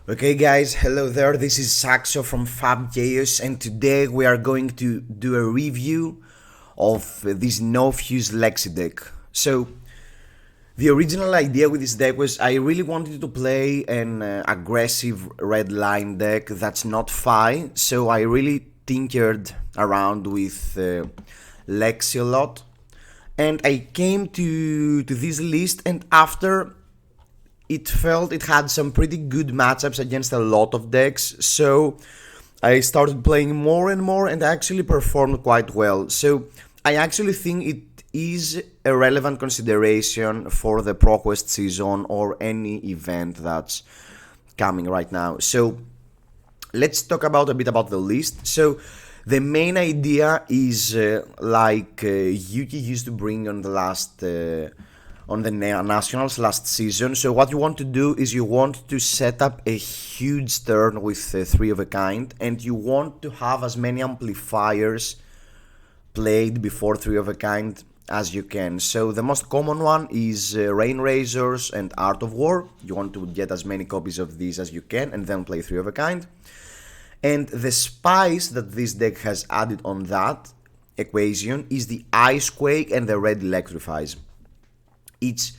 Okay guys, hello there, this is Saxo from Fab Chaos and today we are going to do a review of this no-fuse Lexi deck. So, the original idea with this deck was I really wanted to play an aggressive red line deck that's not Fi, so I really tinkered around with Lexi a lot. And I came to this list, and after it felt it had some pretty good matchups against a lot of decks, so I started playing more and more and actually performed quite well. So I actually think it is a relevant consideration for the ProQuest season or any event that's coming right now. So let's talk about a bit about the list. So the main idea is like Yuki used to bring on the last on the Nationals last season. So what you want to do is you want to set up a huge turn with 3 of a kind, and you want to have as many amplifiers played before 3 of a kind as you can. So the most common one is Rain Razors and Art of War. You want to get as many copies of these as you can and then play 3 of a kind. And the spice that this deck has added on that equation is the Ice Quake and the Red Electrifies. It's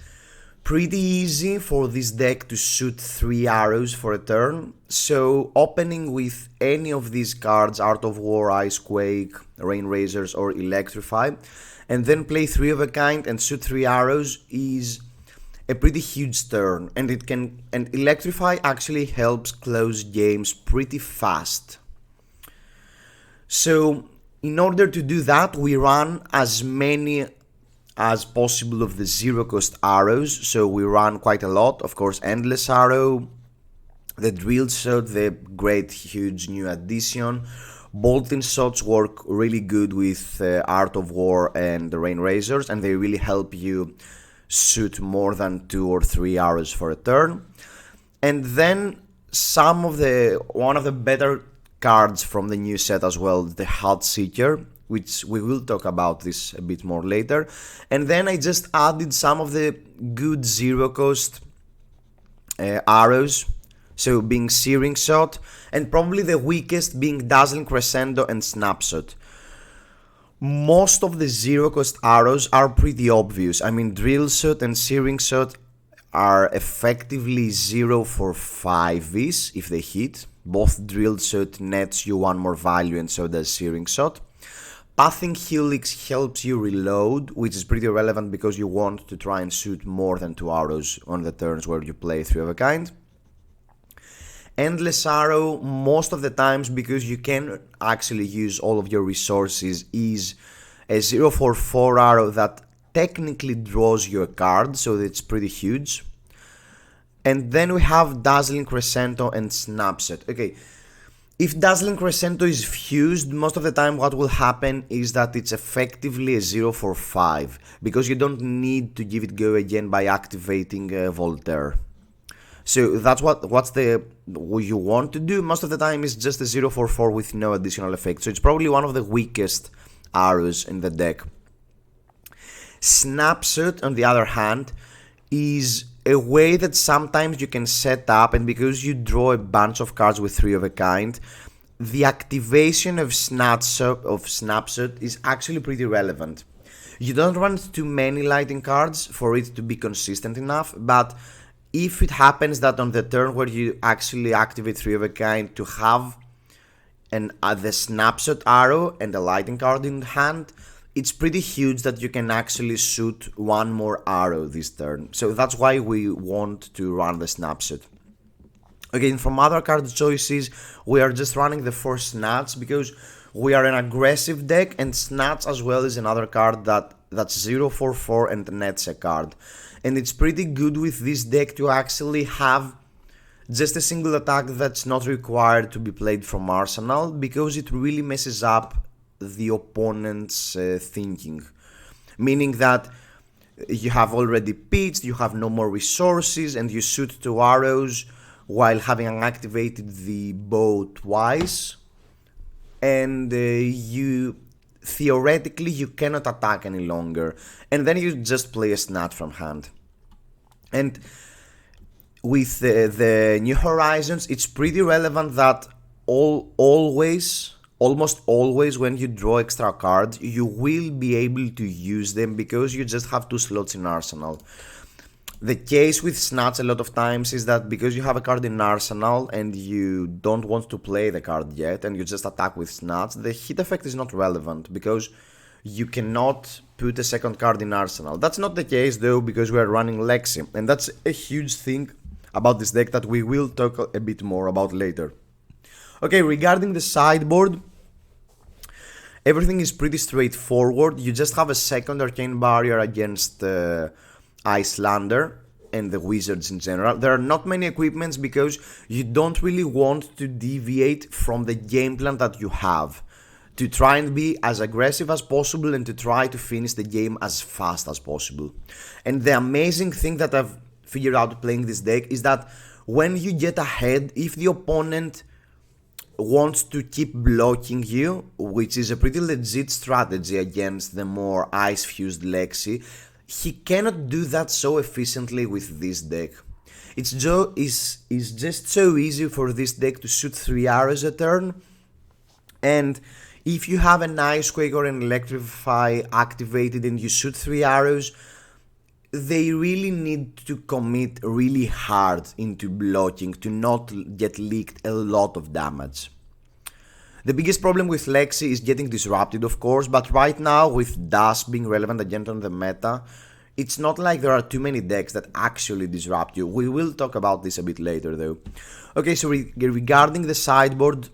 pretty easy for this deck to shoot 3 arrows for a turn, so opening with any of these cards, Art of War, Ice Quake, Rain Razors or Electrify, and then play 3 of a kind and shoot 3 arrows is a pretty huge turn, and Electrify actually helps close games pretty fast. So in order to do that, we run as many as possible of the zero cost arrows, so we run quite a lot. Of course, Endless Arrow, the Drill Shot, the great huge new addition. Boltyn shots work really good with Art of War and the Rain Razors, and they really help you shoot more than 2 or 3 arrows for a turn. And then one of the better cards from the new set as well, the Hut Seeker, which we will talk about this a bit more later. And then I just added some of the good zero cost arrows, so being Searing Shot, and probably the weakest being Dazzling Crescendo and Snapshot. Most of the zero cost arrows are pretty obvious. I mean, Drill Shot and Searing Shot are effectively 0 for 5s if they hit. Both Drill Shot nets you 1 more value, and so does Searing Shot. Pathing Helix helps you reload, which is pretty relevant because you want to try and shoot more than 2 arrows on the turns where you play 3 of a kind. Endless Arrow, most of the times, because you can actually use all of your resources, is a 0 for 4 arrow that technically draws you a card, so it's pretty huge. And then we have Dazzling Crescendo and Snapshot. Okay, if Dazzling Crescendo is fused, most of the time what will happen is that it's effectively a 0 for 5, because you don't need to give it go again by activating Voltaire. So that's what you want to do. Most of the time it's just a 0 for 4 with no additional effect, so it's probably one of the weakest arrows in the deck. Snapshot, on the other hand, is a way that sometimes you can set up, and because you draw a bunch of cards with 3 of a kind, the activation of Snapshot is actually pretty relevant. You don't run too many lighting cards for it to be consistent enough, but if it happens that on the turn where you actually activate 3 of a kind to have the Snapshot arrow and a lighting card in hand, it's pretty huge that you can actually shoot 1 more arrow this turn. So that's why we want to run the Snapshot. Again, from other card choices, we are just running the 4 Snatch because we are an aggressive deck, and Snatch as well is another card that's 0 for 4 and nets a card. And it's pretty good with this deck to actually have just a single attack that's not required to be played from Arsenal, because it really messes up the opponent's thinking. Meaning that you have already pitched, you have no more resources, and you shoot 2 arrows while having activated the bow twice, and theoretically you cannot attack any longer, and then you just play a Snatch from hand. And with the New Horizons, it's pretty relevant that almost always when you draw extra cards, you will be able to use them because you just have 2 slots in Arsenal. The case with Snatch a lot of times is that because you have a card in Arsenal and you don't want to play the card yet and you just attack with Snatch, the hit effect is not relevant because you cannot put a second card in Arsenal. That's not the case though because we are running Lexi, and that's a huge thing about this deck that we will talk a bit more about later. Okay, regarding the sideboard, everything is pretty straightforward. You just have a second Arcane Barrier against Yslander and the Wizards in general. There are not many equipments because you don't really want to deviate from the game plan that you have, to try and be as aggressive as possible and to try to finish the game as fast as possible. And the amazing thing that I've figured out playing this deck is that when you get ahead, if the opponent wants to keep blocking you, which is a pretty legit strategy against the more ice-fused Lexi, he cannot do that so efficiently with this deck. It's just so easy for this deck to shoot 3 arrows a turn, and if you have an Ice Quake or an Electrify activated and you shoot 3 arrows, they really need to commit really hard into blocking to not get leaked a lot of damage. The biggest problem with Lexi is getting disrupted, of course, but right now with Dash being relevant again on the meta, it's not like there are too many decks that actually disrupt you. We will talk about this a bit later though. Okay, so regarding the sideboard,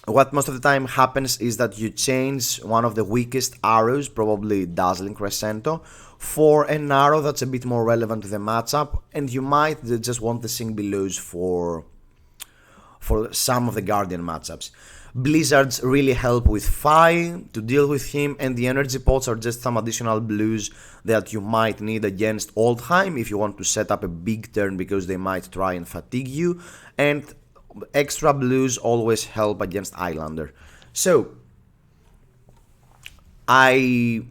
what most of the time happens is that you change one of the weakest arrows, probably Dazzling Crescento, for an arrow that's a bit more relevant to the matchup, and you might just want the Sing Belows for some of the Guardian matchups. Blizzards really help with Fi to deal with him, and the energy pots are just some additional blues that you might need against Oldhim if you want to set up a big turn because they might try and fatigue you, and extra blues always help against Yslander. So I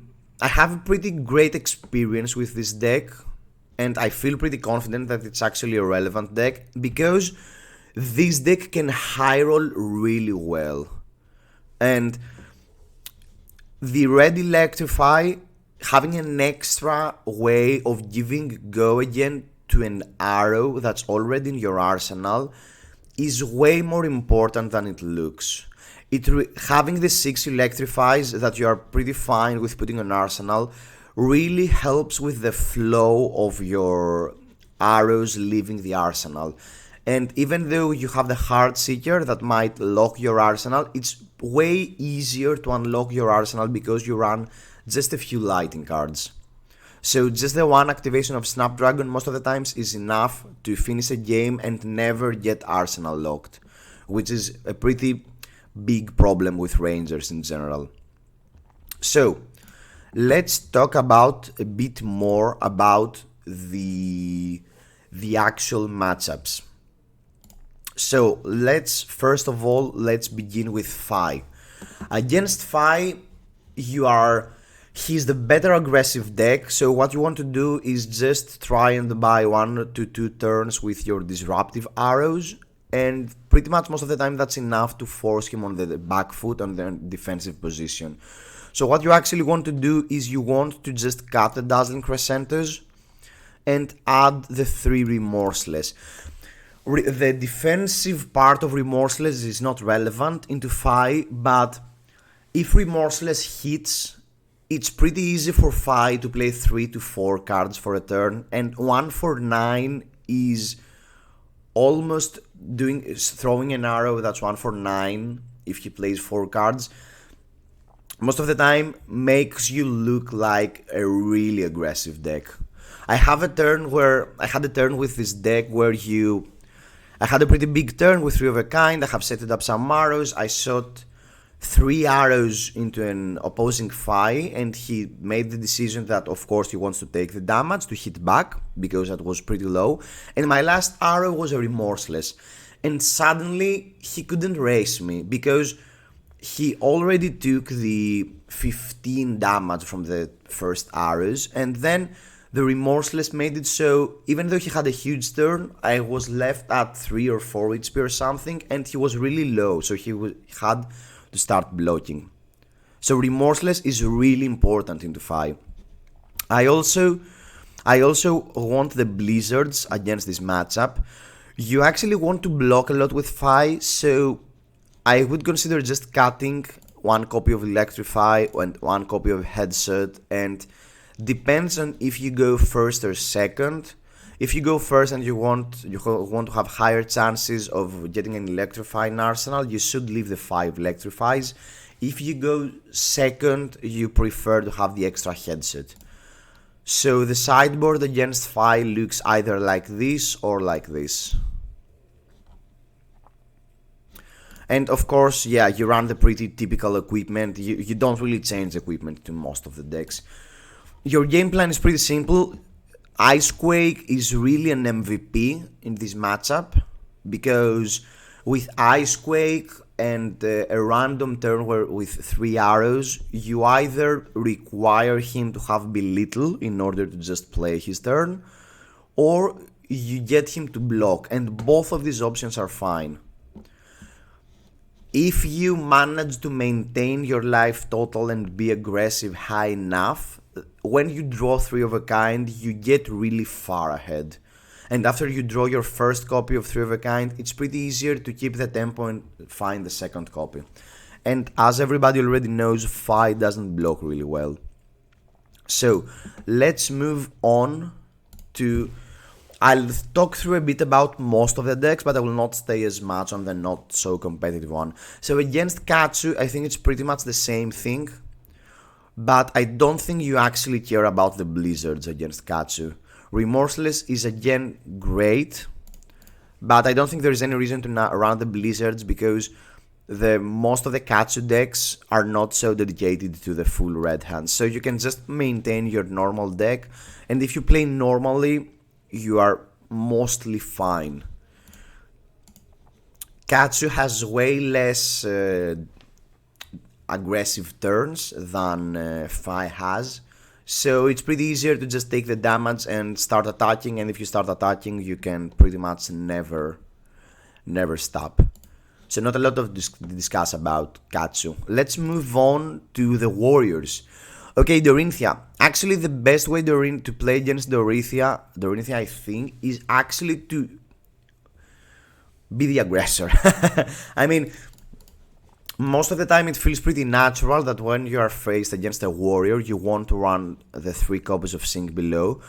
have a pretty great experience with this deck, and I feel pretty confident that it's actually a relevant deck because this deck can high roll really well. And the Red Electrify, having an extra way of giving go again to an arrow that's already in your arsenal, is way more important than it looks. Having the 6 electrifies that you are pretty fine with putting on arsenal really helps with the flow of your arrows leaving the arsenal. And even though you have the Heart Seeker that might lock your arsenal, it's way easier to unlock your arsenal because you run just a few lighting cards. So just the one activation of Snapdragon most of the times is enough to finish a game and never get arsenal locked, which is a pretty big problem with Rangers in general. So let's talk about a bit more about the actual matchups. So let's begin with Fi. Against Fi, he's the better aggressive deck, so what you want to do is just try and buy 1 to 2 turns with your disruptive arrows, and pretty much most of the time that's enough to force him on the back foot on the defensive position. So what you actually want to do is you want to just cut the Dazzling Crescentos and add the 3 Remorseless. The defensive part of Remorseless is not relevant into Fi, but if Remorseless hits, it's pretty easy for Fi to play 3 to 4 cards for a turn, and 1 for 9 is almost throwing an arrow that's 1 for 9 if he plays 4 cards. Most of the time makes you look like a really aggressive deck. I had a turn with this deck where I had a pretty big turn with 3 of a kind. I have set up some arrows. I shot 3 arrows into an opposing Fi, and he made the decision that of course he wants to take the damage to hit back because that was pretty low, and my last arrow was a Remorseless, and suddenly he couldn't race me because he already took the 15 damage from the first arrows, and then The Remorseless made it so, even though he had a huge turn, I was left at 3 or 4 HP or something, and he was really low, so he had to start blocking. So Remorseless is really important into Fi. I also want the Blizzards against this matchup. You actually want to block a lot with Fi, so I would consider just cutting 1 copy of Electrify and 1 copy of Headset, and depends on if you go first or second. If you go first and you want to have higher chances of getting an Electrify in Arsenal, you should leave the 5 Electrifies. If you go second, you prefer to have the extra Headset. So the sideboard against Fi looks either like this or like this. And of course, yeah, you run the pretty typical equipment. You don't really change equipment to most of the decks. Your game plan is pretty simple. Icequake is really an MVP in this matchup, because with Icequake and a random turn with 3 arrows, you either require him to have Belittle in order to just play his turn, or you get him to block, and both of these options are fine. If you manage to maintain your life total and be aggressive high enough, when you draw 3 of a kind, you get really far ahead. And after you draw your first copy of 3 of a kind, it's pretty easier to keep the tempo and find the second copy. And as everybody already knows, Fi doesn't block really well. So let's move on to... I'll talk through a bit about most of the decks, but I will not stay as much on the not so competitive one. So against Katsu, I think it's pretty much the same thing, but I don't think you actually care about the Blizzards against Katsu. Remorseless is again great, but I don't think there's any reason to not run the Blizzards, because most of the Katsu decks are not so dedicated to the full red hand. So you can just maintain your normal deck, and if you play normally, you are mostly fine. Katsu has way less aggressive turns than Fi has, so it's pretty easier to just take the damage and start attacking, and if you start attacking, you can pretty much never stop. So not a lot of discuss about Katsu. Let's move on to the Warriors. Okay, Dorinthia. Actually, the best way to play against Dorinthia, I think, is actually to be the aggressor. I mean, most of the time it feels pretty natural that when you are faced against a warrior, you want to run the 3 copies of Sink Below.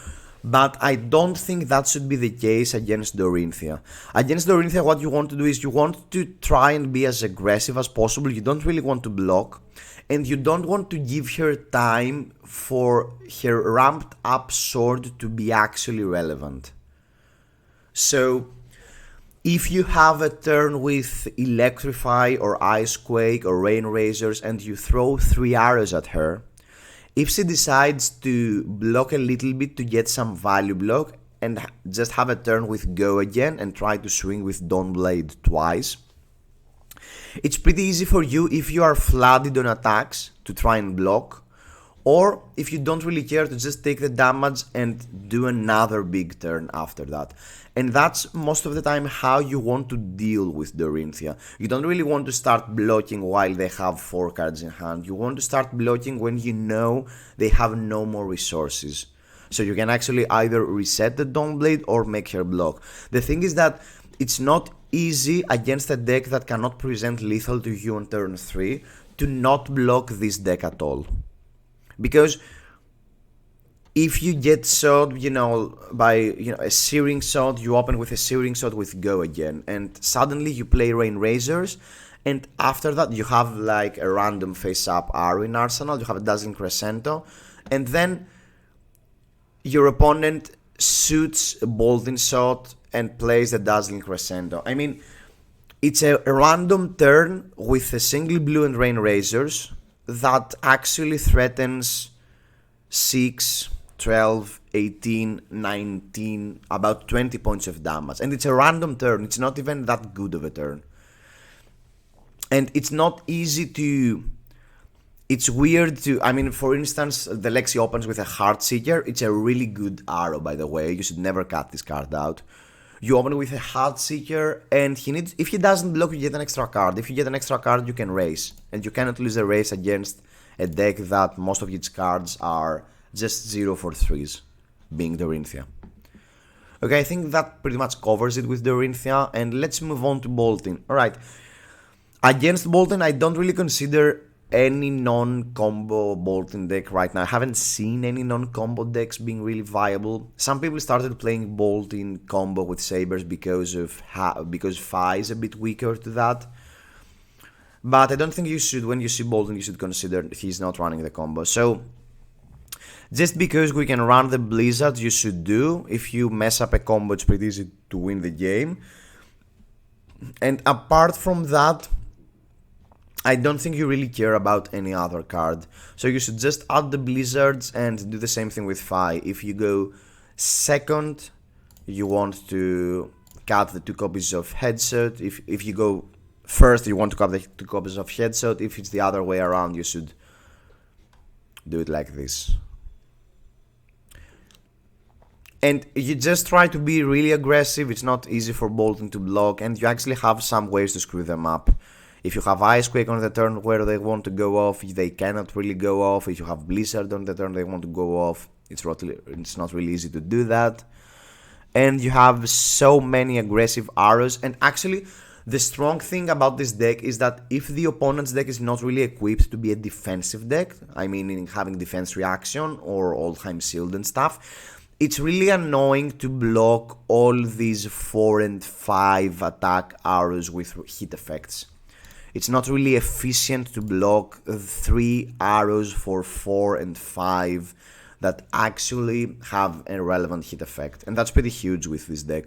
But I don't think that should be the case against Dorinthia. Against Dorinthia, what you want to do is you want to try and be as aggressive as possible. You don't really want to block. And you don't want to give her time for her ramped up sword to be actually relevant. So, if you have a turn with Electrify or Icequake or Rain Razors and you throw 3 arrows at her, if she decides to block a little bit to get some value block and just have a turn with Go again and try to swing with Dawnblade twice, it's pretty easy for you if you are flooded on attacks to try and block, or if you don't really care to just take the damage and do another big turn after that. And that's most of the time how you want to deal with Dorinthia. You don't really want to start blocking while they have 4 cards in hand. You want to start blocking when you know they have no more resources. So you can actually either reset the Dawnblade or make her block. The thing is that it's not easy against a deck that cannot present lethal to you on turn 3 to not block this deck at all. Because if you get shot, by a Searing Shot, you open with a Searing Shot with Go again, and suddenly you play Rain Razors, and after that you have like a random face-up arrow in Arsenal, you have a Dazzling Crescendo, and then your opponent shoots a Boltyn Shot and plays the Dazzling Crescendo. I mean, it's a random turn with a single blue and Rain Razors that actually threatens 6, 12, 18, 19, about 20 points of damage. And it's a random turn, it's not even that good of a turn. And it's not easy to it's weird to, I mean, for instance, the Lexi opens with a Heart Seeker. It's a really good arrow, by the way. You should never cut this card out. You open with a Heart Seeker, and if he doesn't block, you get an extra card. If you get an extra card, you can race. And you cannot lose a race against a deck that most of its cards are just 0 for 3s, being Dorinthia. Okay, I think that pretty much covers it with Dorinthia, and let's move on to Boltyn. Alright, against Boltyn, I don't really consider any non-combo Boltyn deck right now. I haven't seen any non-combo decks being really viable. Some people started playing Boltyn combo with Sabers because Fi is a bit weaker to that. But I don't think you should, when you see Boltyn, you should consider he's not running the combo. So, just because we can run the Blizzard, you should do. If you mess up a combo, it's pretty easy to win the game. And apart from that, I don't think you really care about any other card. So you should just add the Blizzards and do the same thing with Fi. If you go second, you want to cut the 2 copies of Headshot. If you go first, you want to cut the 2 copies of Headshot. If it's the other way around, you should do it like this. And you just try to be really aggressive. It's not easy for Boltyn to block, and you actually have some ways to screw them up. If you have Icequake on the turn where they want to go off, they cannot really go off. If you have Blizzard on the turn they want to go off, it's not really easy to do that. And you have so many aggressive arrows. And actually, the strong thing about this deck is that if the opponent's deck is not really equipped to be a defensive deck, I mean having defense reaction or Oldhim shield and stuff, it's really annoying to block all these 4 and 5 attack arrows with hit effects. It's not really efficient to block 3 arrows for 4 and 5 that actually have a relevant hit effect. And that's pretty huge with this deck.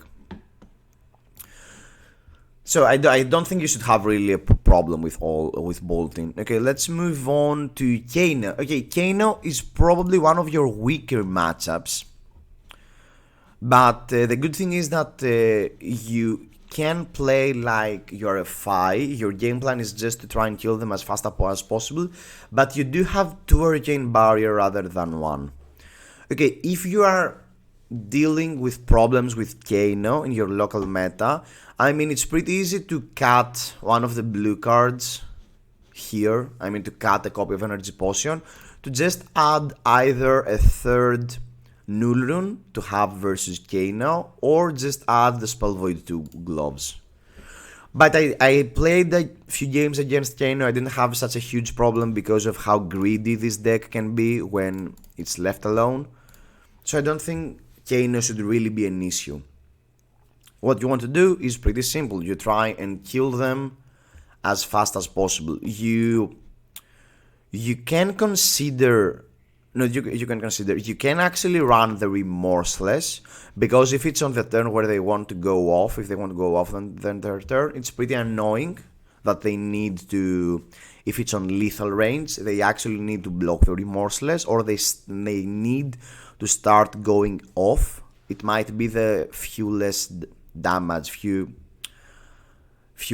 So I don't think you should have really a problem with Boltyn. Okay, let's move on to Kano. Okay, Kano is probably one of your weaker matchups. But the good thing is that you can play like you're a Fi. Your game plan is just to try and kill them as fast as possible, but you do have 2 Hurricane Barrier rather than 1. Okay, if you are dealing with problems with Kano in your local meta, I mean it's pretty easy to cut one of the blue cards here, I mean to cut a copy of Energy Potion, to just add either a 3rd Null Rune to have versus Kano, or just add the Spell Void to Gloves. But I played a few games against Kano. I didn't have such a huge problem because of how greedy this deck can be when it's left alone. So I don't think Kano should really be an issue. What you want to do is pretty simple. You try and kill them as fast as possible. You can consider... No, you can actually run the Remorseless, because if it's on the turn where they want to go off, if they want to go off then their turn, it's pretty annoying that they need to, if it's on lethal range, they actually need to block the Remorseless, or they need to start going off. It might be the few less damage, few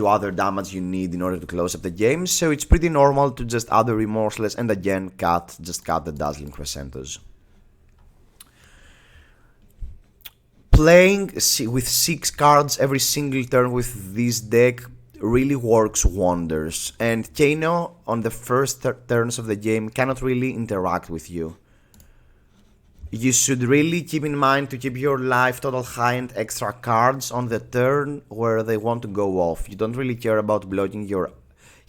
other damage you need in order to close up the game, so it's pretty normal to just add the Remorseless and again just cut the Dazzling Crescentos. Playing with 6 cards every single turn with this deck really works wonders, and Kano on the first turns of the game cannot really interact with you. You should really keep in mind to keep your life total high and extra cards on the turn where they want to go off. You don't really care about blocking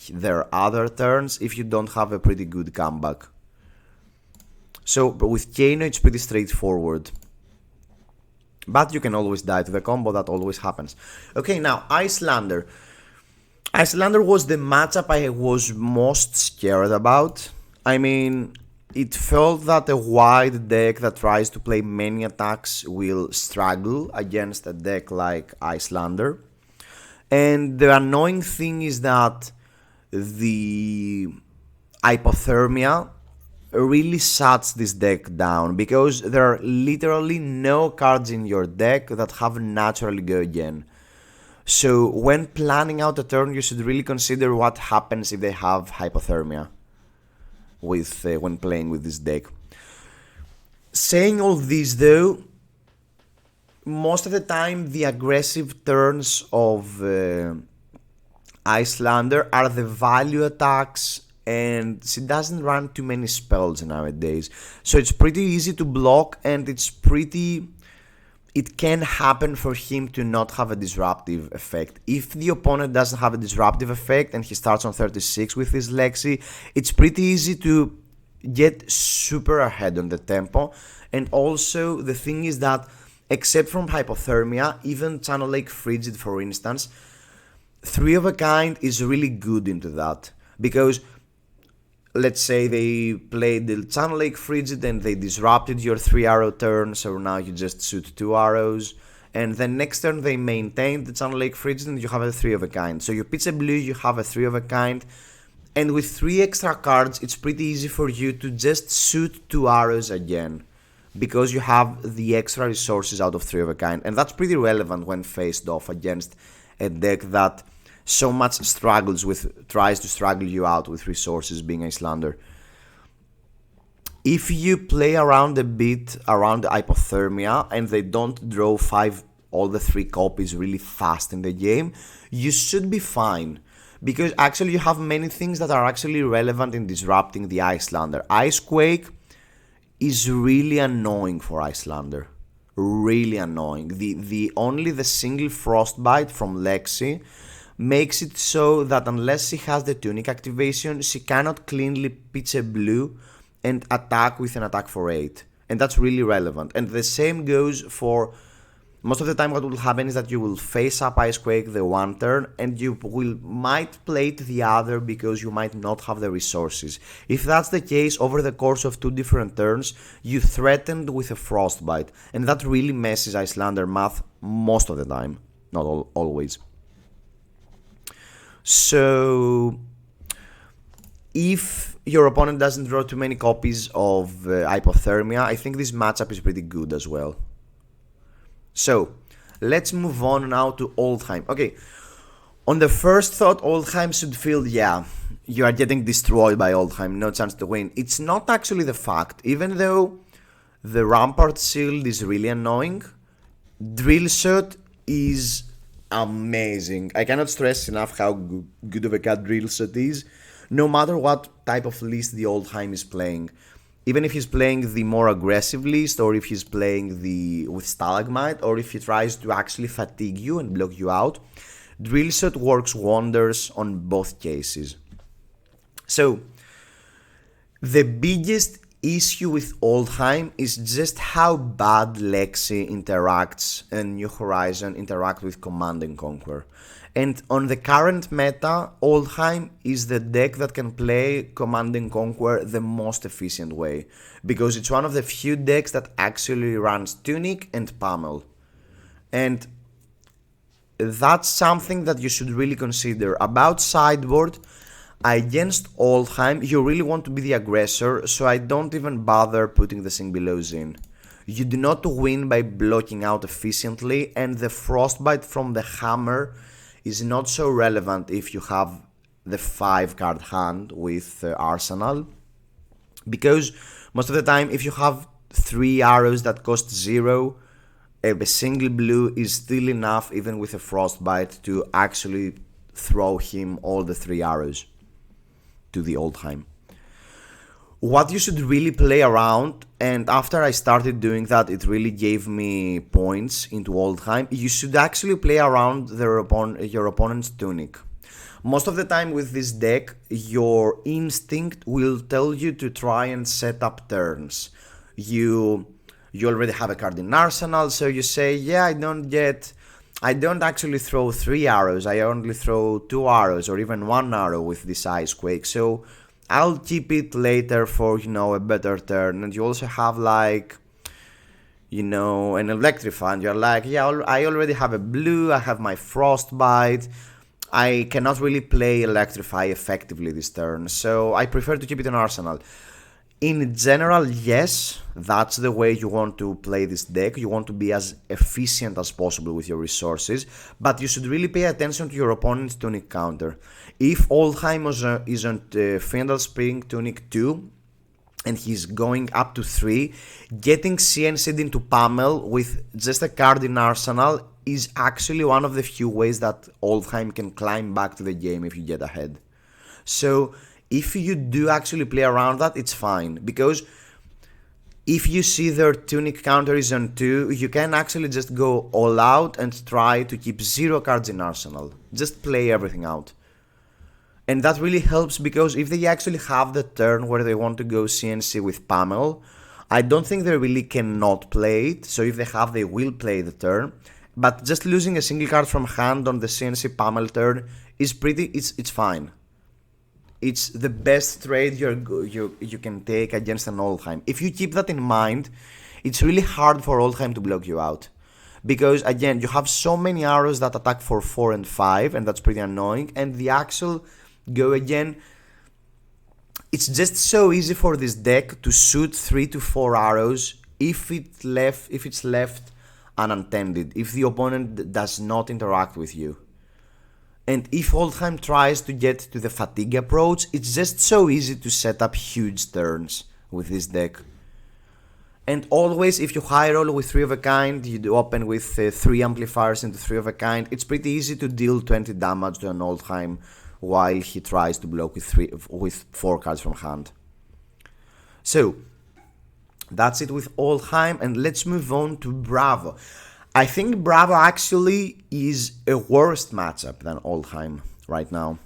their other turns if you don't have a pretty good comeback. So with Kano it's pretty straightforward. But you can always die to the combo, that always happens. Okay, now Yslander. Yslander was the matchup I was most scared about. I mean, it felt that a wide deck that tries to play many attacks will struggle against a deck like Yslander. And the annoying thing is that the hypothermia really shuts this deck down, because there are literally no cards in your deck that have naturally go again. So when planning out a turn, you should really consider what happens if they have hypothermia. with when playing with this deck. Saying all this though, most of the time the aggressive turns of Yslander are the value attacks, and she doesn't run too many spells nowadays. So it's pretty easy to block, and it can happen for him to not have a disruptive effect. If the opponent doesn't have a disruptive effect and he starts on 36 with his Lexi, it's pretty easy to get super ahead on the tempo. And also the thing is that, except from Hypothermia, even Channel Lake Frigid for instance, 3 of a kind is really good into that. Because let's say they played the Channel Lake Frigid and they disrupted your 3-arrow turn, so now you just shoot 2 arrows. And then next turn they maintained the Channel Lake Frigid and you have a 3 of a kind. So you pitch a blue, you have a 3 of a kind. And with 3 extra cards, it's pretty easy for you to just shoot 2 arrows again, because you have the extra resources out of 3 of a kind. And that's pretty relevant when faced off against a deck that so much tries to struggle you out with resources, being Yslander. If you play around a bit around Hypothermia and they don't draw all the 3 copies really fast in the game, you should be fine. Because actually you have many things that are actually relevant in disrupting the Yslander. Icequake is really annoying for Yslander. Really annoying. Only the single Frostbite from Lexi makes it so that unless she has the Tunic activation, she cannot cleanly pitch a blue and attack with an attack for 8. And that's really relevant. And the same goes for... Most of the time what will happen is that you will face up Icequake the one turn and you might play it the other because you might not have the resources. If that's the case, over the course of 2 different turns, you threatened with a Frostbite. And that really messes Yslander math most of the time, not always. So if your opponent doesn't draw too many copies of Hypothermia, I think this matchup is pretty good as well. So let's move on now to Oldhim. Okay, on the first thought, Oldhim should feel, yeah, you are getting destroyed by Oldhim, no chance to win. It's not actually the fact. Even though the Rampart Shield is really annoying, Drill Shot is amazing. I cannot stress enough how good of a card Drill Shot is, no matter what type of list the Oldhim is playing. Even if he's playing the more aggressive list, or if he's playing with Stalagmite, or if he tries to actually fatigue you and block you out, Drill Shot works wonders on both cases. So, the biggest issue with Oldhim is just how bad Lexi interacts and New Horizon interact with Command and Conquer. And on the current meta, Oldhim is the deck that can play Command and Conquer the most efficient way, because it's one of the few decks that actually runs Tunic and Pummel. And that's something that you should really consider. About sideboard, against Oldhim, you really want to be the aggressor, so I don't even bother putting the Sing-Belows in. You do not win by blocking out efficiently, and the Frostbite from the Hammer is not so relevant if you have the 5-card hand with Arsenal, because most of the time if you have 3 arrows that cost 0, a single blue is still enough even with a Frostbite to actually throw him all the 3 arrows to the Oldhim. What you should really play around, and after I started doing that it really gave me points into Oldhim, you should actually play around your opponent's Tunic. Most of the time with this deck, your instinct will tell you to try and set up turns. You already have a card in Arsenal, so you say, yeah, I don't actually throw 3 arrows, I only throw 2 arrows or even 1 arrow with this Icequake, so I'll keep it later for, a better turn. And you also have an Electrify, and you're like, yeah, I already have a blue, I have my Frostbite, I cannot really play Electrify effectively this turn, so I prefer to keep it in Arsenal. In general, yes, that's the way you want to play this deck. You want to be as efficient as possible with your resources, but you should really pay attention to your opponent's tunic counter. If Oldhim is on Fendal Spring Tunic 2, and he's going up to 3, getting CNC'd into Pummel with just a card in Arsenal is actually one of the few ways that Oldhim can climb back to the game if you get ahead. So if you do actually play around that, it's fine, because if you see their tunic counter is on 2, you can actually just go all out and try to keep 0 cards in Arsenal. Just play everything out. And that really helps, because if they actually have the turn where they want to go CNC with Pummel, I don't think they really cannot play it. So if they have, they will play the turn. But just losing a single card from hand on the CNC Pummel turn is it's fine. It's the best trade you can take against an Oldhim. If you keep that in mind, it's really hard for Oldhim to block you out. Because again, you have so many arrows that attack for 4 and 5, and that's pretty annoying. And the actual go again, it's just so easy for this deck to shoot 3 to 4 arrows if it's left unattended, if the opponent does not interact with you. And if Oldhim tries to get to the fatigue approach, it's just so easy to set up huge turns with this deck. And always, if you high roll with 3 of a kind, you open with 3 amplifiers into 3 of a kind, it's pretty easy to deal 20 damage to an Oldhim while he tries to block with 4 cards from hand. So that's it with Oldhim, and let's move on to Bravo. I think Bravo actually is a worse matchup than Oldhim right now.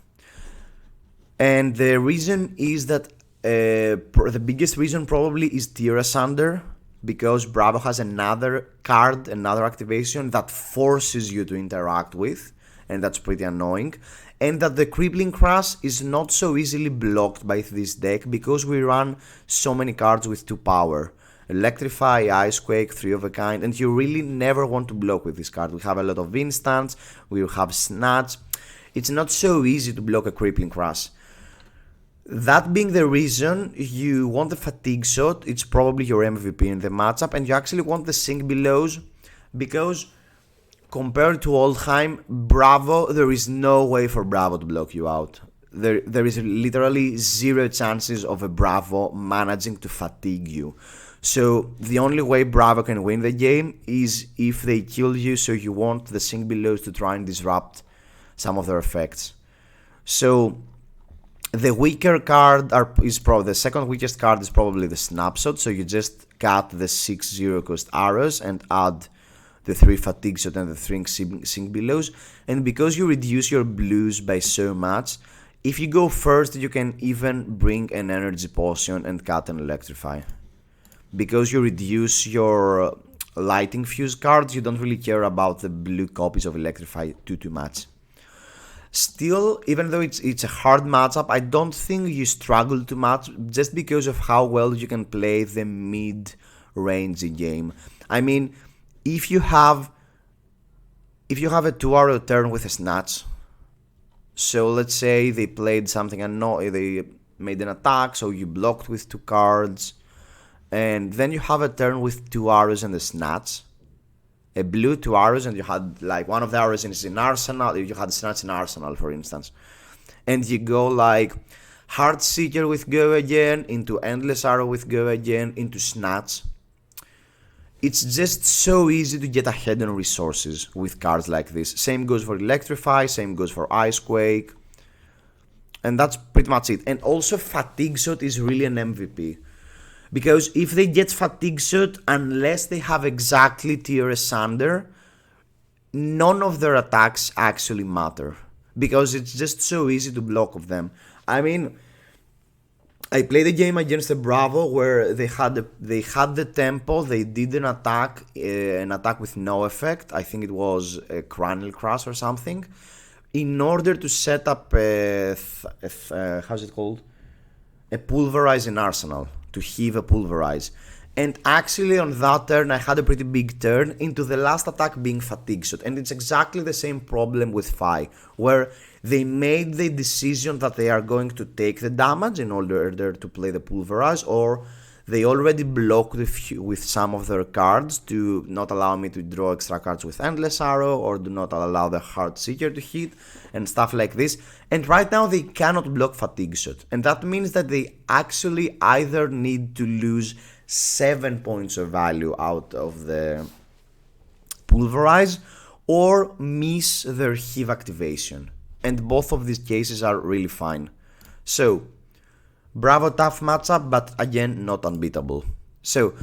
And the reason is that the biggest reason probably is Yslander, because Bravo has another card, another activation that forces you to interact with, and that's pretty annoying. And that the Crippling Crush is not so easily blocked by this deck because we run so many cards with 2 power. Electrify, Icequake, 3 of a kind, and you really never want to block with this card. We have a lot of instants, we have Snatch. It's not so easy to block a Crippling Crush. That being the reason, you want the Fatigue Shot, it's probably your MVP in the matchup, and you actually want the Sink Belows, because compared to Oldhim, Bravo, there is no way for Bravo to block you out. There is literally 0 chances of a Bravo managing to fatigue you. So the only way Bravo can win the game is if they kill you, so you want the Sink Belows to try and disrupt some of their effects. So the weaker card is probably the second weakest card is probably the Snapshot, so you just cut the 6/0 cost arrows and add the 3 Fatigue Shot and the 3 Sink Belows, and because you reduce your blues by so much, if you go first you can even bring an Energy Potion and cut an Electrify. Because you reduce your Lighting Fuse cards, you don't really care about the blue copies of Electrify too much. Still, even though it's a hard matchup, I don't think you struggle too much just because of how well you can play the mid-range game. I mean, if you have a 2-arrow turn with a Snatch, so let's say they played something annoying, they made an attack, so you blocked with 2 cards, and then you have a turn with 2 arrows and a Snatch, a blue 2 arrows, and you had like one of the arrows is in Arsenal, you had Snatch in Arsenal for instance, and you go like Heartseeker with Go Again, into Endless Arrow with Go Again, into Snatch. It's just so easy to get ahead on resources with cards like this. Same goes for Electrify, same goes for Icequake, and that's pretty much it. And also Fatigue Shot is really an MVP, because if they get Fatigue Shot, unless they have exactly Yslander, none of their attacks actually matter, because it's just so easy to block of them. I mean, I played a game against a Bravo where they had the tempo, they did an attack with no effect, I think it was a Cranial Crush or something, in order to set up how's it called? A Pulverize in Arsenal, to heave a Pulverize. And actually on that turn I had a pretty big turn into the last attack being fatigue shot, and it's exactly the same problem with Fi, where they made the decision that they are going to take the damage in order to play the pulverize, or they already blocked with some of their cards to not allow me to draw extra cards with Endless Arrow, or do not allow the Heart Seeker to hit, and stuff like this. And right now they cannot block Fatigue Shot, and that means that they actually either need to lose 7 points of value out of the Pulverize, or miss their Heave activation. And both of these cases are really fine. So, bravo, tough matchup, but again, not unbeatable. So,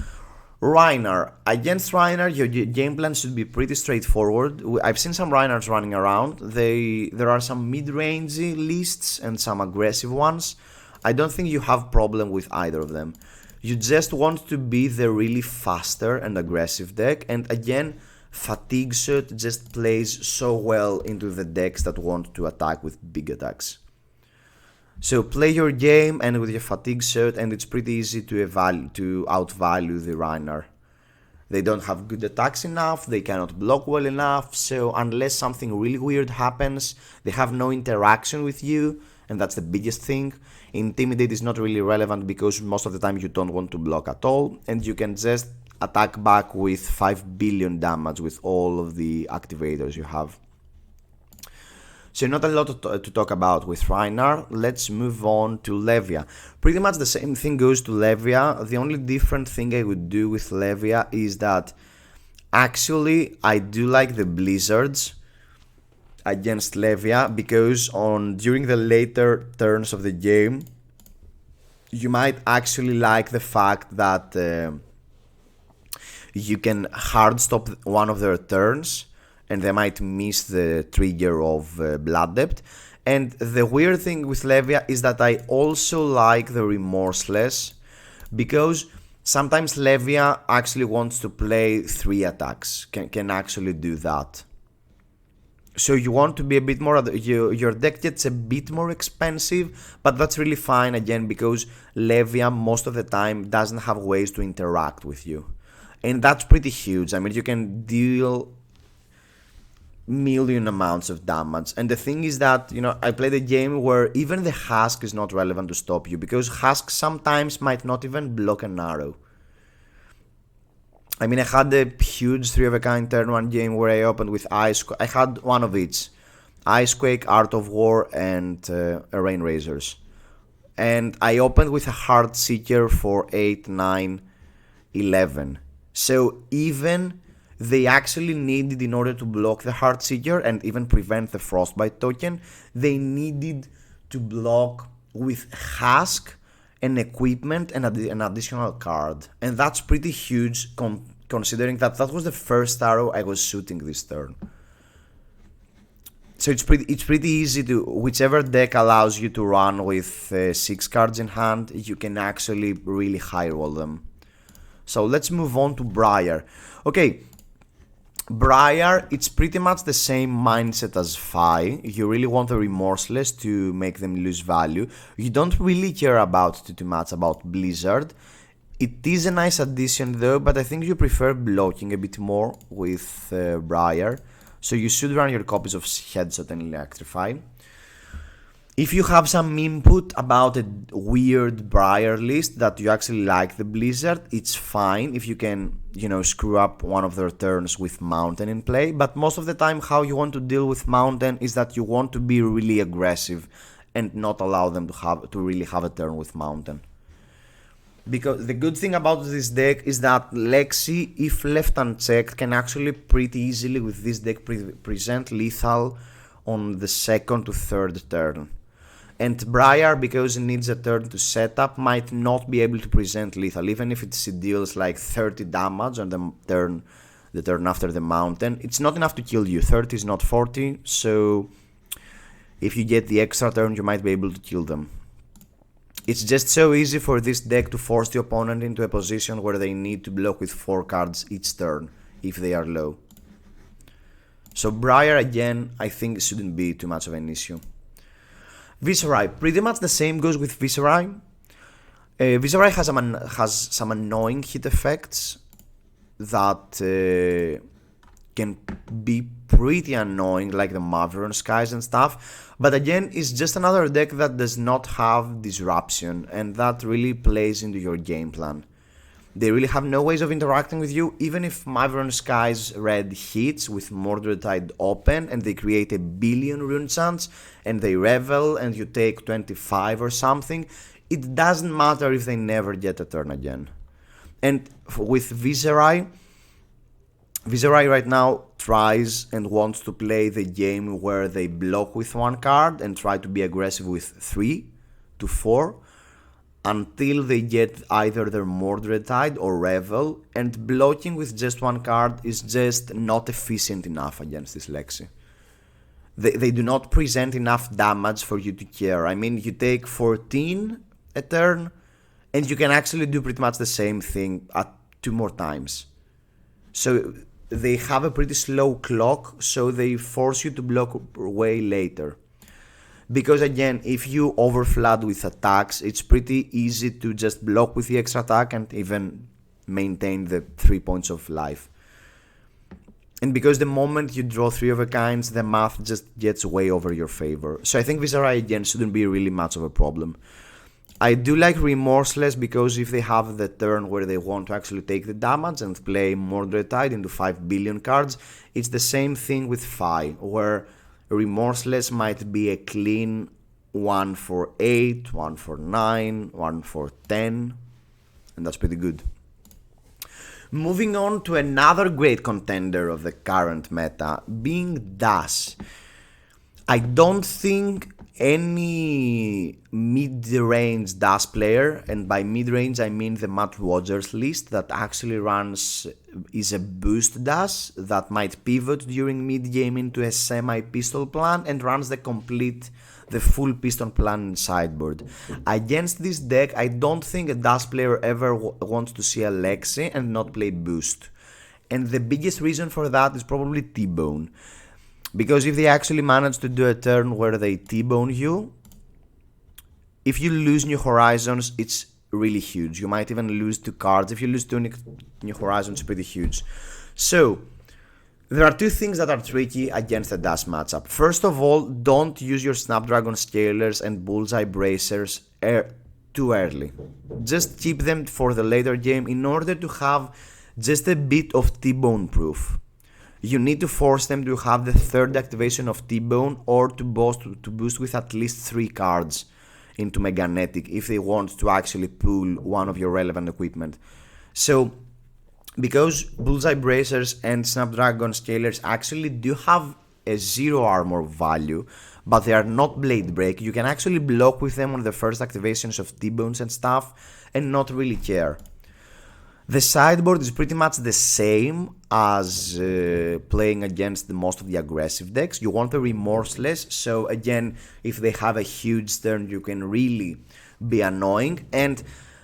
Rhinar. Against Rhinar, your game plan should be pretty straightforward. I've seen some Rhinars running around. There are some mid-range lists and some aggressive ones. I don't think you have problem with either of them. You just want to be the really faster and aggressive deck, and again, Fatigue Shot just plays so well into the decks that want to attack with big attacks. So play your game and with your Fatigue Shot, and it's pretty easy to outvalue the Rhinar. They don't have good attacks enough, they cannot block well enough, so unless something really weird happens, they have no interaction with you, and that's the biggest thing. Intimidate is not really relevant because most of the time you don't want to block at all, and you can just attack back with 5 billion damage with all of the activators you have. So not a lot to talk about with Rhinar. Let's move on to Levia. Pretty much the same thing goes to Levia. The only different thing I would do with Levia is that actually I do like the blizzards against Levia, because during the later turns of the game you might actually like the fact that you can hard stop one of their turns and they might miss the trigger of Blood Debt. And the weird thing with Levia is that I also like the Remorseless, because sometimes Levia actually wants to play 3 attacks, can actually do that. So you want to be a bit more, your deck gets a bit more expensive, but that's really fine again, because Levia most of the time doesn't have ways to interact with you. And that's pretty huge. I mean, you can deal million amounts of damage. And the thing is that, I played a game where even the Husk is not relevant to stop you, because Husk sometimes might not even block an arrow. I mean, I had a huge 3 of a kind turn 1 game where I opened with I had one of each. Icequake, Art of War, and Rain Razors. And I opened with a Heart Seeker for 8, 9, 11. So even they actually needed, in order to block the Heart Seeker and even prevent the Frostbite token, they needed to block with Husk, an equipment, and an additional card. And that's pretty huge considering that was the first arrow I was shooting this turn. So it's pretty easy to, whichever deck allows you to run with 6 cards in hand, you can actually really high roll them. So let's move on to Briar. Okay, Briar, it's pretty much the same mindset as Fi. You really want the Remorseless to make them lose value. You don't really care too much about Blizzard. It is a nice addition though, but I think you prefer blocking a bit more with Briar. So you should run your copies of Headshot and Electrify. If you have some input about a weird Briar list that you actually like the Blizzard, it's fine if you can, screw up one of their turns with Mountain in play. But most of the time how you want to deal with Mountain is that you want to be really aggressive and not allow them to really have a turn with Mountain. Because the good thing about this deck is that Lexi, if left unchecked, can actually pretty easily with this deck present lethal on the 2nd to 3rd turn. And Briar, because it needs a turn to set up, might not be able to present lethal, even if it deals like 30 damage on the turn after the Mountain. It's not enough to kill you, 30 is not 40, so if you get the extra turn you might be able to kill them. It's just so easy for this deck to force the opponent into a position where they need to block with 4 cards each turn, if they are low. So Briar, again, I think shouldn't be too much of an issue. Viserai, pretty much the same goes with Viserai. Viserai has some annoying hit effects that can be pretty annoying, like the Maveron Skies and stuff. But again, it's just another deck that does not have disruption, and that really plays into your game plan. They really have no ways of interacting with you, even if Maveron Skies red hits with Mordred Tide open and they create a billion rune chants and they revel and you take 25 or something, it doesn't matter if they never get a turn again. And with Viserai right now tries and wants to play the game where they block with one card and try to be aggressive with 3 to 4 until they get either their Mordred Tide or Revel, and blocking with just one card is just not efficient enough against this Lexi. They do not present enough damage for you to care. I mean, you take 14 a turn and you can actually do pretty much the same thing at 2 more times. So they have a pretty slow clock, so they force you to block way later. Because again, if you overflood with attacks, it's pretty easy to just block with the extra attack and even maintain the 3 points of life. And because the moment you draw 3 of a kinds, the math just gets way over your favor. So I think Viserai again shouldn't be really much of a problem. I do like Remorseless because if they have the turn where they want to actually take the damage and play Mordred Tide into 5 billion cards, it's the same thing with Fi, where Remorseless might be a clean 1 for 8, 1 for 9, 1 for 10, and that's pretty good. Moving on to another great contender of the current meta, being Dash. I don't think any mid-range Dash player, and by mid-range I mean the Matt Rogers list that actually is a boost Dash that might pivot during mid-game into a semi-pistol plan and runs the full piston plan in sideboard. Against this deck, I don't think a Dash player ever wants to see a Lexi and not play boost. And the biggest reason for that is probably T-Bone. Because if they actually manage to do a turn where they T-Bone you, if you lose New Horizons, it's really huge. You might even lose 2 cards. If you lose 2 New Horizons, it's pretty huge. So, there are 2 things that are tricky against the Dash matchup. First of all, don't use your Snapdragon Scalers and Bullseye Bracers too early. Just keep them for the later game in order to have just a bit of T-Bone proof. You need to force them to have the 3rd activation of T-Bone or to boost with at least 3 cards into Meganetic if they want to actually pull one of your relevant equipment. So, because Bullseye Bracers and Snapdragon Scalers actually do have a 0 armor value, but they are not Blade Break, you can actually block with them on the first activations of T-Bones and stuff and not really care. The sideboard is pretty much the same as playing against most of the aggressive decks. You want the Remorseless, so again, if they have a huge turn, you can really be annoying. And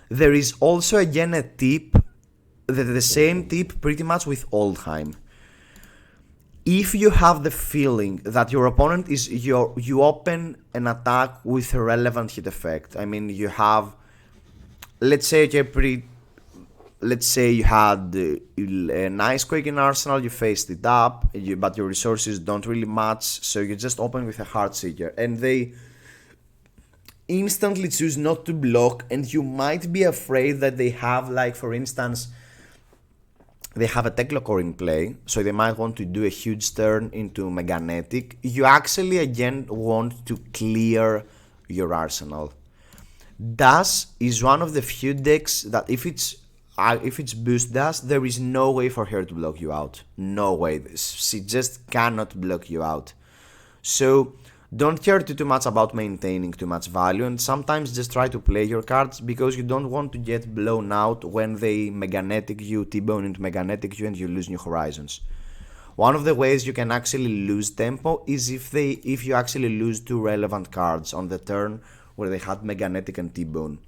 there is also again a tip, the same tip pretty much with Oldhim. If you have the feeling that your opponent is you open an attack with a relevant hit effect. I mean, you have, let's say you had an Ice Quake in Arsenal, you faced it up, but your resources don't really match, so you just open with a Heartseeker, and they instantly choose not to block, and you might be afraid that they have, like, for instance, they have a Teclocore in play, so they might want to do a huge turn into Meganetic. You actually, again, want to clear your arsenal. Dash is one of the few decks that if it's boost Dash, there is no way for her to block you out. No way. She just cannot block you out. So don't care too much about maintaining too much value, and sometimes just try to play your cards because you don't want to get blown out when they Meganetic you, T-Bone into Meganetic you, and you lose New Horizons. One of the ways you can actually lose tempo is if you actually lose 2 relevant cards on the turn where they had Meganetic and T-Bone.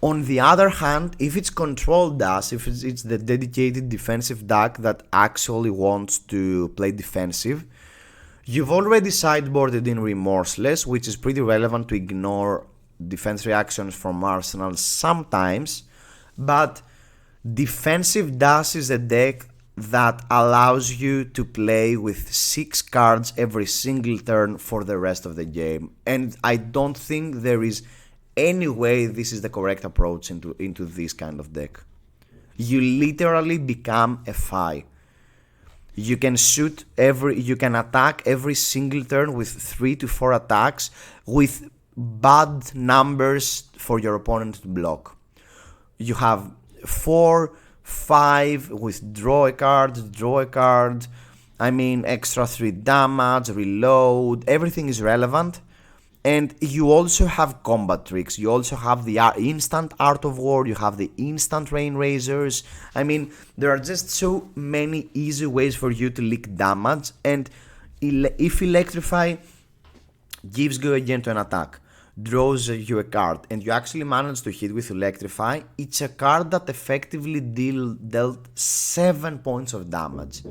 On the other hand, if it's controlled Dash, if it's the dedicated defensive deck that actually wants to play defensive, you've already sideboarded in Remorseless, which is pretty relevant to ignore defense reactions from Arsenal sometimes, but Defensive Dash is a deck that allows you to play with 6 cards every single turn for the rest of the game. And I don't think there is any way this is the correct approach into this kind of deck. You literally become a Fi. You can you can attack every single turn with 3 to 4 attacks with bad numbers for your opponent to block. You have 4, 5 with draw a card, I mean extra 3 damage, reload, everything is relevant. And you also have combat tricks, you also have the instant Art of War, you have the instant Rain Razors. I mean, there are just so many easy ways for you to leak damage, and if Electrify gives go again to an attack, draws you a card, and you actually manage to hit with Electrify, it's a card that effectively dealt 7 points of damage.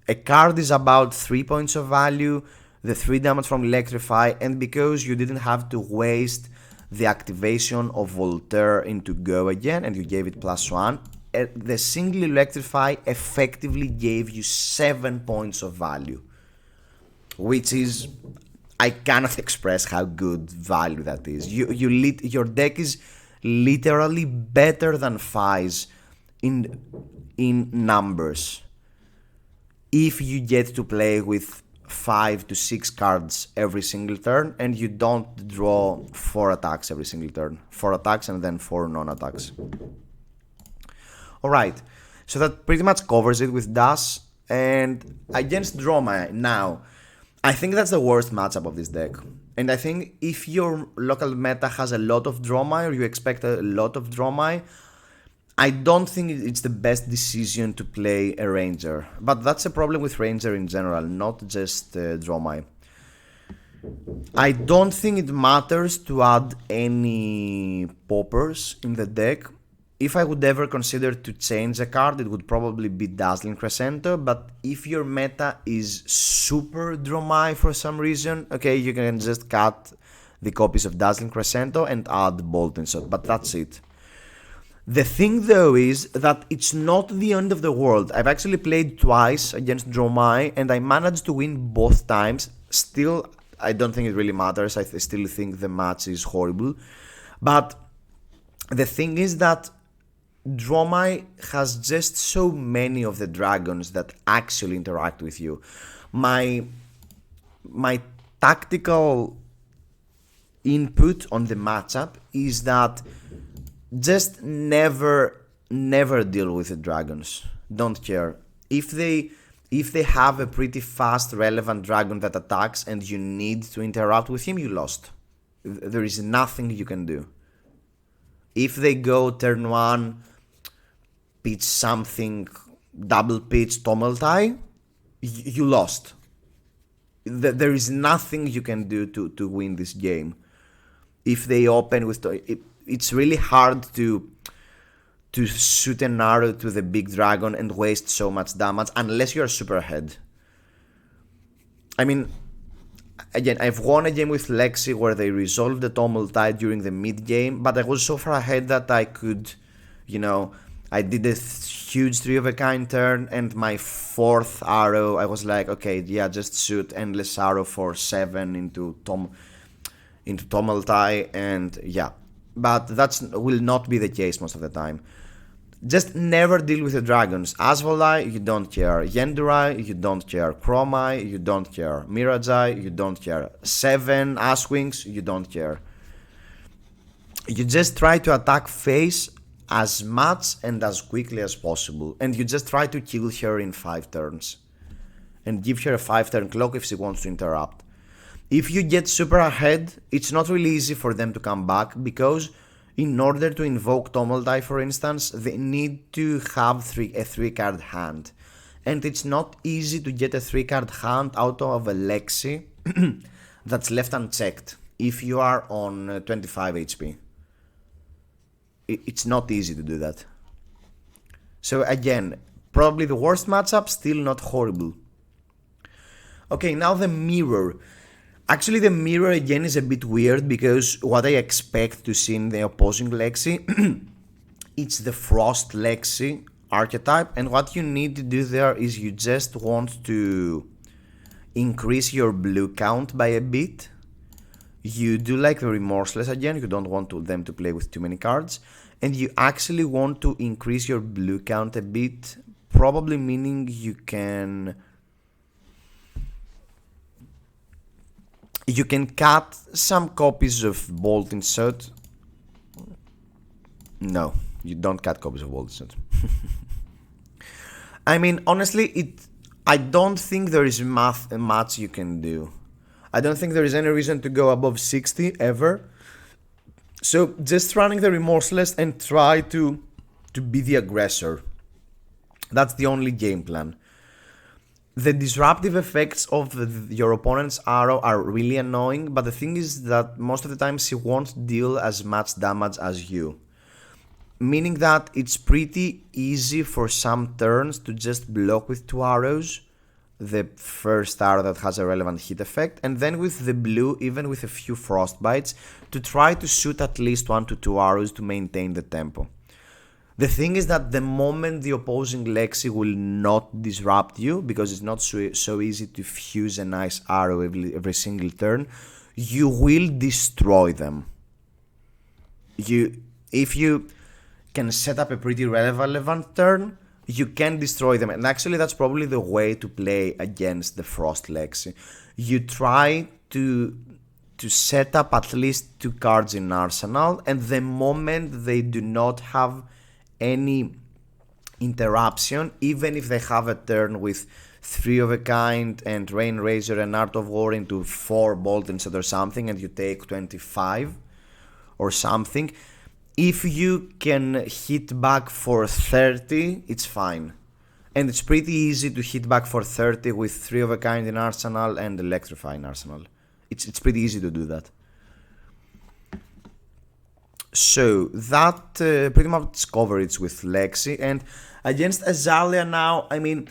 A card is about 3 points of value, the 3 damage from Electrify, and because you didn't have to waste the activation of Voltaire into go again and you gave it +1, the single Electrify effectively gave you 7 points of value, which is, I cannot express how good value that is. Your deck is literally better than Fi's in numbers if you get to play with 5 to 6 cards every single turn and you don't draw 4 attacks every single turn. 4 attacks and then 4 non-attacks. Alright, so that pretty much covers it with Dash. And against Dromai, now, I think that's the worst matchup of this deck. And I think if your local meta has a lot of Dromai or you expect a lot of Dromai, I don't think it's the best decision to play a Ranger. But that's a problem with Ranger in general, not just Dromai. I don't think it matters to add any poppers in the deck. If I would ever consider to change a card, it would probably be Dazzling Crescendo. But if your meta is super Dromai for some reason, okay, you can just cut the copies of Dazzling Crescendo and add Boltyn Shot, but that's it. The thing though is that it's not the end of the world. I've actually played twice against Dromai and I managed to win both times. Still, I don't think it really matters. I still think the match is horrible. But the thing is that Dromai has just so many of the dragons that actually interact with you. My tactical input on the matchup is that just never deal with the dragons. Don't care. If they have a pretty fast relevant dragon that attacks and you need to interact with him, you lost. There is nothing you can do. If they go turn 1, pitch something, double pitch Tommeltai, you lost. There is nothing you can do to win this game. If they open with it's really hard to shoot an arrow to the big dragon and waste so much damage unless you're super ahead. I mean, again, I've won a game with Lexi where they resolved the Tommeltai during the mid game, but I was so far ahead that I could, I did a huge 3 of a kind turn, and my 4th arrow, I was like, okay, yeah, just shoot endless arrow for 7 into Tommeltai, and yeah. But that will not be the case most of the time. Just never deal with the dragons. Azalea, you don't care. Yendurai, you don't care. Chromai, you don't care. Mirajai, you don't care. 7 Ashwings, you don't care. You just try to attack face as much and as quickly as possible. And you just try to kill her in 5 turns. And give her a 5-turn clock if she wants to interrupt. If you get super ahead, it's not really easy for them to come back, because in order to invoke Tommeltai, for instance, they need to have a 3-card hand. And it's not easy to get a 3-card hand out of a Lexi that's left unchecked if you are on 25 HP. It's not easy to do that. So again, probably the worst matchup, still not horrible. Okay, now the mirror. Actually, the mirror again is a bit weird because what I expect to see in the opposing Lexi, it's the Frost Lexi archetype, and what you need to do there is you just want to increase your blue count by a bit. You do like the Remorseless again, you don't want them to play with too many cards, and you actually want to increase your blue count a bit, probably meaning you can cut some copies of Boltyn Shot. No, you don't cut copies of Boltyn Shot. I mean, honestly, I don't think there is much you can do. I don't think there is any reason to go above 60 ever. So just running the Remorseless and try to be the aggressor. That's the only game plan. The disruptive effects of your opponent's arrow are really annoying, but the thing is that most of the time she won't deal as much damage as you. Meaning that it's pretty easy for some turns to just block with 2 arrows, the first arrow that has a relevant hit effect, and then with the blue, even with a few frostbites, to try to shoot at least 1 to 2 arrows to maintain the tempo. The thing is that the moment the opposing Lexi will not disrupt you, because it's not so easy to fuse a nice arrow every single turn, you will destroy them. If you can set up a pretty relevant turn, you can destroy them. And actually that's probably the way to play against the Frost Lexi. You try to set up at least 2 cards in arsenal, and the moment they do not have any interruption, even if they have a turn with 3 of a kind and Rain Razor and Art of War into 4 Boltyn Shot or something, and you take 25 or something, if you can hit back for 30, it's fine. And it's pretty easy to hit back for 30 with 3 of a kind in arsenal and Electrify in arsenal. It's pretty easy to do that. So that pretty much covers with Lexi. And against Azalea now, I mean,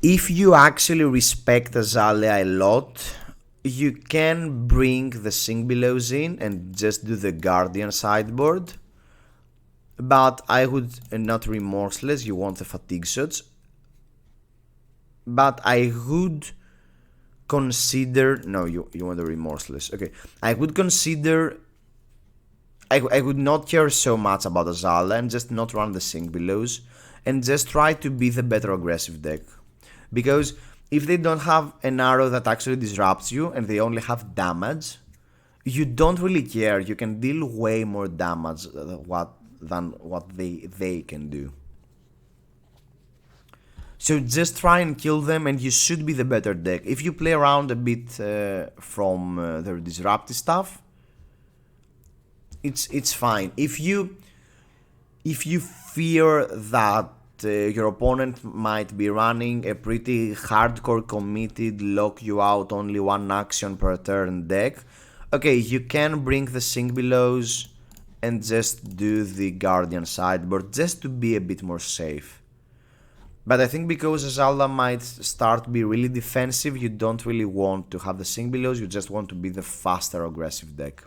if you actually respect Azalea a lot, you can bring the Sing Belows in and just do the Guardian sideboard. But I would not Remorseless, you want the Fatigue Shots. But I would consider... No, you want the Remorseless. Okay, I would consider... I would not care so much about Azalea and just not run the Sing Belows and just try to be the better aggressive deck. Because if they don't have an arrow that actually disrupts you and they only have damage, you don't really care. You can deal way more damage than what they can do. So just try and kill them and you should be the better deck. If you play around a bit from their disruptive stuff, it's fine. If you fear that your opponent might be running a pretty hardcore committed lock you out only 1 action per turn deck, okay, you can bring the Sing Belows and just do the Guardian sideboard just to be a bit more safe. But I think because Azalea might start to be really defensive, you don't really want to have the Sing Belows, you just want to be the faster aggressive deck.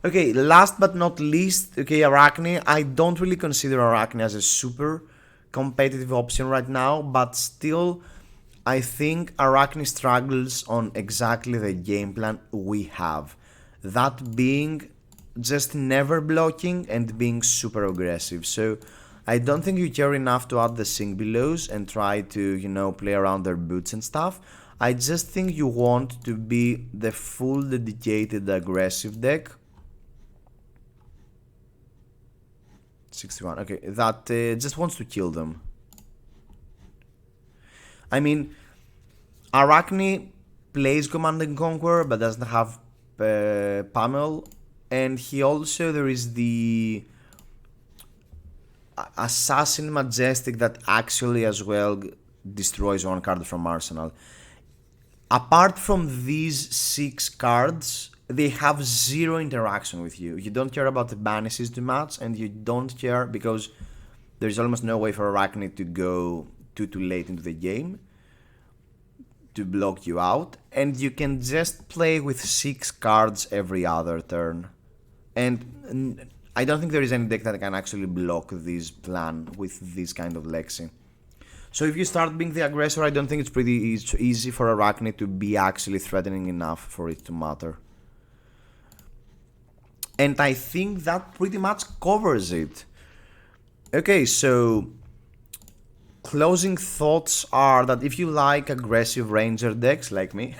Okay, last but not least, okay, Arakni. I don't really consider Arakni as a super competitive option right now, but still, I think Arakni struggles on exactly the game plan we have. That being just never blocking and being super aggressive. So I don't think you care enough to add the Sing Belows and try to, you know, play around their boots and stuff. I just think you want to be the full dedicated aggressive deck. 61, okay, that just wants to kill them. I mean, Arakni plays Command and Conquer but doesn't have Pummel, and he also, there is the Assassin Majestic that actually as well destroys 1 card from Arsenal. Apart from these 6 cards, they have 0 interaction with you. You don't care about the banishes too much, and you don't care because there's almost no way for Arakni to go too late into the game to block you out, and you can just play with 6 cards every other turn. And I don't think there is any deck that can actually block this plan with this kind of Lexi. So if you start being the aggressor, I don't think it's pretty easy for Arakni to be actually threatening enough for it to matter. And I think that pretty much covers it. Okay, so closing thoughts are that if you like aggressive ranger decks like me,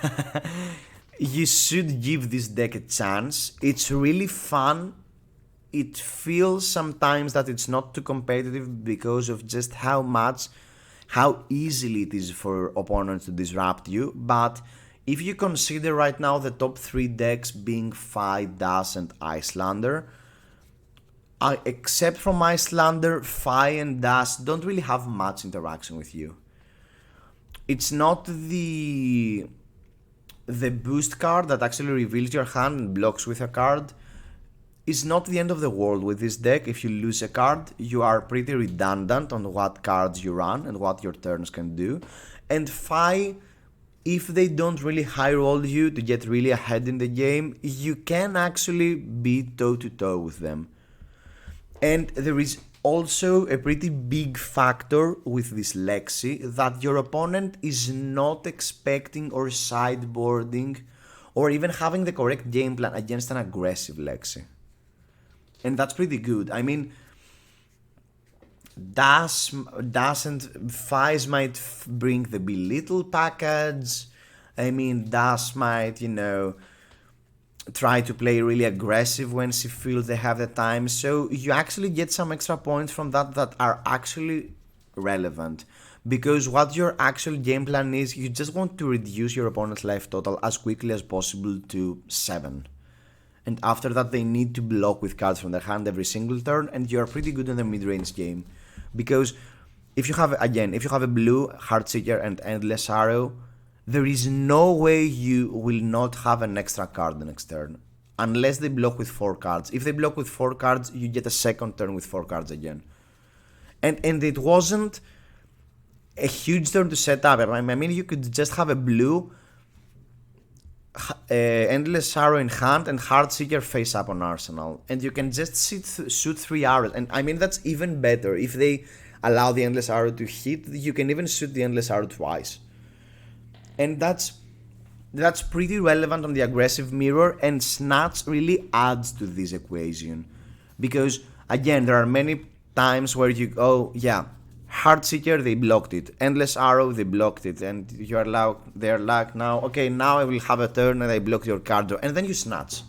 you should give this deck a chance. It's really fun. It feels sometimes that it's not too competitive because of just how easily it is for opponents to disrupt you. But if you consider right now the top 3 decks being Fi, Das and Yslander, except from Yslander, Fi and Das don't really have much interaction with you. It's not the boost card that actually reveals your hand and blocks with a card. It's not the end of the world with this deck. If you lose a card, you are pretty redundant on what cards you run and what your turns can do. And Fi, if they don't really high roll you to get really ahead in the game, you can actually be toe to toe with them. And there is also a pretty big factor with this Lexi that your opponent is not expecting or sideboarding or even having the correct game plan against an aggressive Lexi. And that's pretty good. I mean, Das and Fies might bring the belittle package. I mean, Das might, try to play really aggressive when she feels they have the time. So you actually get some extra points from that are actually relevant. Because what your actual game plan is, you just want to reduce your opponent's life total as quickly as possible to 7. And after that they need to block with cards from their hand every single turn, and you're pretty good in the mid-range game. Because if you have a blue, Heartseeker and Endless Arrow, there is no way you will not have an extra card the next turn. Unless they block with 4 cards. If they block with 4 cards, you get a second turn with 4 cards again. And it wasn't a huge turn to set up. I mean, you could just have a blue, Endless Arrow in hand and Heartseeker face up on Arsenal, and you can just shoot 3 arrows. And I mean, that's even better. If they allow the Endless Arrow to hit, you can even shoot the Endless Arrow twice. And that's pretty relevant on the aggressive mirror, and Snatch really adds to this equation. Because again, there are many times where you go, yeah, Heartseeker, they blocked it. Endless Arrow, they blocked it. And they're like, now, okay, now I will have a turn and I block your card. And then you snatch.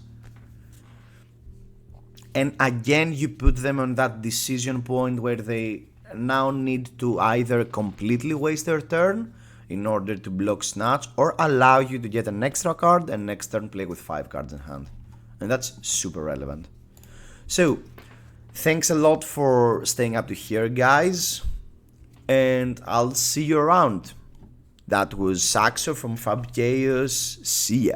And again, you put them on that decision point where they now need to either completely waste their turn in order to block snatch, or allow you to get an extra card and next turn play with 5 cards in hand. And that's super relevant. So, thanks a lot for staying up to here, guys. And I'll see you around. That was Saxo from Fab Chaos. See ya.